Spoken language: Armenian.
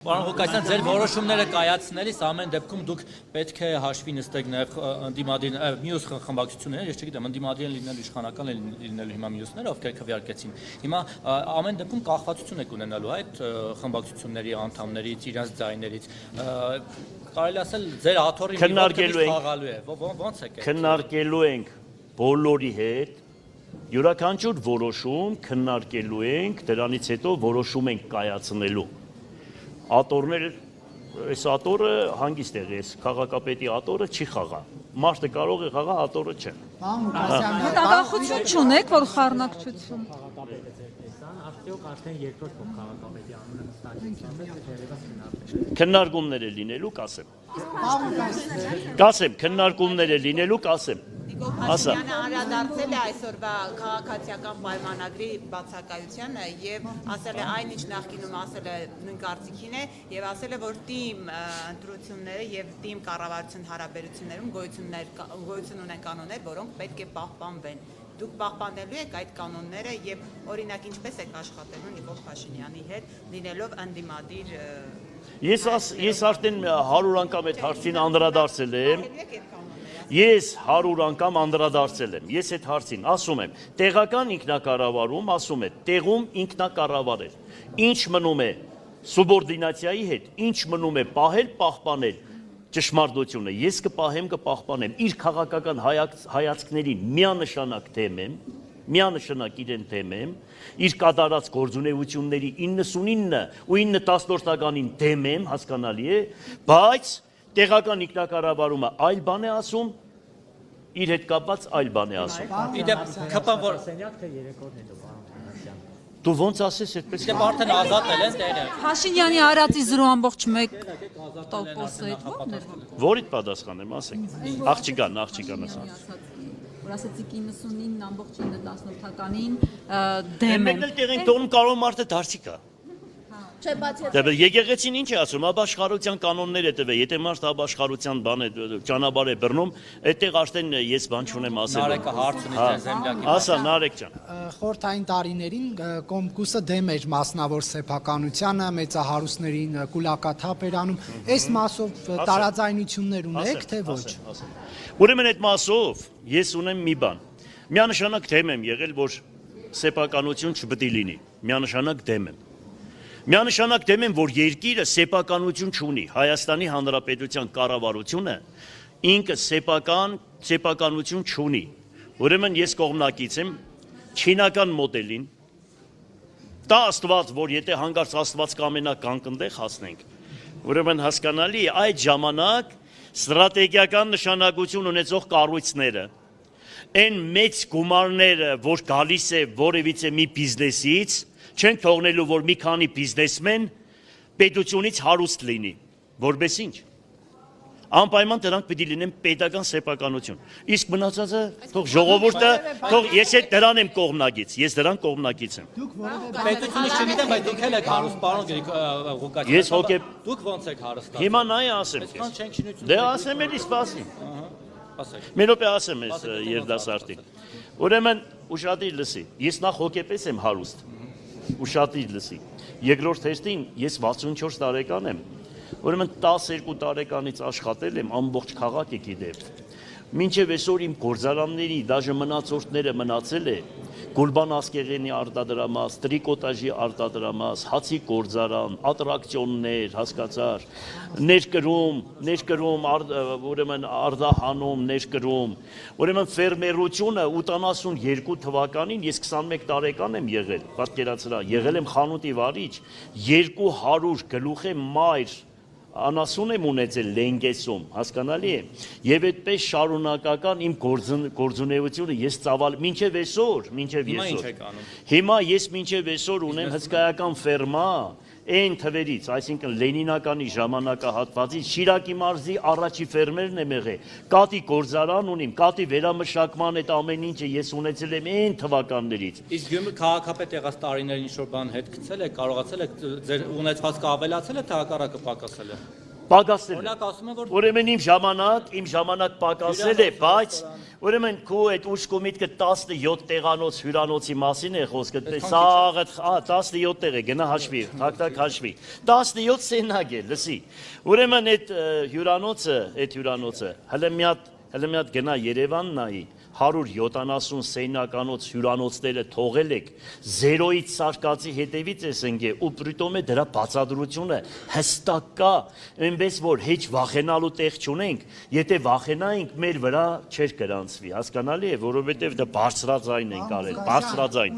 Պարոն Ղուկասյան, ձեր որոշումները կայացնելիս ամեն դեպքում դուք պետք է հաշվի նստեք նաև ընդդիմադիր մյուս խմբակցությունները, ես չգիտեմ, ընդդիմադիր են լինելու իշխանական են լինելու հիմա մյուսները, ովքեր քվեարկեցին։ Հիմա ամեն դեպքում կախվածություն եք ունենալու այդ խմբակցությունների անդամներից, իրենց ձայներից։ Կարելի ասել ձեր աթոռի խաղալու է։ Ո՞նց եք։ Քննարկելու ենք բոլորի հետ, յուրաքանչյուր որոշում քննարկելու ենք, դրանից հետո որոշում ենք կայացնելու։ Ատորներ, այս ատորը հանգիստ է, այս քաղաքապետի ատորը չի խաղա։ Մարդը կարող է խաղա, ատորը չէ։ Մտավախություն չունեք, որ խառնակցություն։ Քննարկումներ է լինելու, կասեմ։ Կասեմ, քննարկումներ է լինելու, կասեմ։ Փաշինյանը անդրադարձել է այսօրվա քաղաքացիական պայմանագրի բացակայությանը եւ ասել է այն ինչ նախկինում ասել է նույն կարծիքին է եւ ասել է որ թիմ ընտրությունները եւ թիմ կառավարության հարաբերություններում գոյություն ունեն կանոններ, որոնք պետք է պահպանվեն։ Դուք պահպանելու եք այդ կանոնները եւ օրինակ ինչպես եք աշխատելու Նիկոլ Փաշինյանի հետ լինելով ընդդիմադիր։ Ես արդեն 100 անգամ այդ հարցին անդրադարձել եմ։ Ես 100 անգամ անդրադարձել եմ, ես այդ հարցին ասում եմ, տեղական ինքնակառավարում ասում է, տեղում ինքնակառավարել, ինչ մնում է սուբորդինացիայի հետ, ինչ մնում է պահել, պահպանել ճշմարտությունը, ես կպահեմ, կպահպանեմ, իր քաղաքական հայացքներին միանշանակ դեմ եմ, միանշանակ իրեն դեմ եմ, իր կատարած գործունեությունների 99 ու 9/10-ականին դեմ եմ, հասկանալի է, բայց տեղական ինքնակառավարումը այլ բան է ասում, իր հետ կապված այլ բան է ասում։ Իդեպ ԿՊ որ Դու ոնց ասես այդպես։ Իդեպ արդեն ազատել են տեղը։ Փաշինյանի արածի 0.1%-ը այդ ո՞րն է։ Որիդ պատասխանեմ, ասեք։ Աղջիկան ասա։ Որ ասեցիք 99.9/10-ականին դեմ եմ։ Մեկնել տեղին տոնում կարող մարդը դարձի կա։ Եկեղեցին ինչ է ասում, ապաշխարության կանոններ է տվել, եթե մարդ ապաշխարության բան է, ճանապարհ է բռնում, այդտեղ արդեն ես բան չունեմ ասելու։ Նարեկը հարց ունի ձեր զեմլյակի։ Ասա Նարեկ ջան։ Խորհրդային տարիներին Կոմկուսը դեմ էր մասնավոր սեփականությանը, մեծահարուստներին կուլակաթափ էր անում, այս մասով տարաձայնություններ ունեք, թե ոչ։ Ուրեմն այդ մասով ես ունեմ մի բան։ Միանշանակ դեմ եմ եղել, որ սեփականություն չպետք է լինի։ Միանշանակ դեմ եմ։ Միանշանակ դեմ եմ, որ երկիրը սեփականություն չունի, Հայաստանի Հանրապետության կառավարությունը ինքը սեփականություն չունի, ուրեմն ես կողմնակից եմ չինական մոդելին, դա Աստված, որ եթե հանկարծ Աստված կամենա կանգնտեղ հասնենք, ուրեմն հասկանալի է այդ ժամանակ ստրատեգիական նշանակություն ունեցող կառույցները, այն մեծ գումարները, որ գալիս է որևիցե մի բիզնեսից, չեն թողնելու, որ մի քանի բիզնեսմեն պետությունից հարուստ լինի, որպես ինչ։ Անպայման դրանք պետք է լինեն պետական սեփականություն։ Իսկ մնացածը թող ժողովուրդը, թող ես այդ դրան եմ կողմնակից, ես դրան կողմնակից եմ։ Պետությունը չգիտեմ, բայց դուք էլ եք հարուստ, պարոն Ղուկասյան։ Ես հոգեբ Դուք ոնց եք հարստացել։ Հիմա նայ ասեմ Այսքան չենք շինություն։ Դե ասեմ էլի սպասի։ Ասեք։ Մի րոպե ասեմ ես երդասարտին։ Ուրեմն ուշադիր լսի, ես նախ հոգեպես եմ հարուստ։ Ուշադիր լսի։ Երկրորդ հերթին ես 64 տարեկան եմ, ուրեմն 12 տարեկանից աշխատել եմ ամբողջ քաղաքը գիտեմ։ Մինչև այսօր իմ գործարանների դաժե մնացորդները մնացել է Գուլբան Ասկեղենի արտադրամաս, տրիկոտաժի արտադրամաս, հացի գործարան, ատրակցիոններ, հասկացար, ներկրում, ուրեմն արտահանում, ներկրում, ուրեմն ֆերմերությունը 82 թվականին ես 21 տարեկան եմ եղել, պատկերացրա, եղել եմ խանութի վարիչ, 200 գլուխ մայր անասուն եմ ունեցել Լենգեսում, հասկանալի է, եւ այդպես շարունակական իմ գործունեությունը ես ծավալ մինչև այսօր, հիմա ես մինչև այսօր ունեմ հսկայական ֆերմա, այն թվերից, այսինքն Լենինականի ժամանակահատվածից Շիրակի մարզի առաջի ֆերմերն եմ եղել, կատի գործարան ունիմ, կատի վերամշակման այդ ամեն ինչը ես ունեցել եմ այն թվականներից։ Իսկ Գյումրի քաղաքապետ եղած տարիներին ինչ որ բան հետ գցել եք, կարողացել եք ձեր ունեցվածքը ավելացել է, թե հակառակը պակասել է։ Պակասել է։ Օրինակ ասում են, որ Ուրեմն իմ ժամանակ պակասել է, բայց Ուրեմն քո այդ ուշքո միտքը 17 տեղանոց հյուրանոցի մասին է խոսքը, սաղը 17 տեղ է, գնա հաշվի, հակտակ հաշվի։ 17 սենակ է, լսի։ Ուրեմն այդ հյուրանոցը, հələ մի հատ գնա Երևան նայի, 170 սենյականոց հյուրանոցները թողել եք, 0-ից սարկածի հետևից ես ընկե, ու պրիտոմ է դրա բացատրությունը հստակ կա, այնպես որ հեչ վախենալու տեղ չունենք, եթե վախենայինք, մեր վրա չէր կրանցվի, հասկանալի է, որովհետև դա բարձրաձայն ենք արել, բարձրաձայն։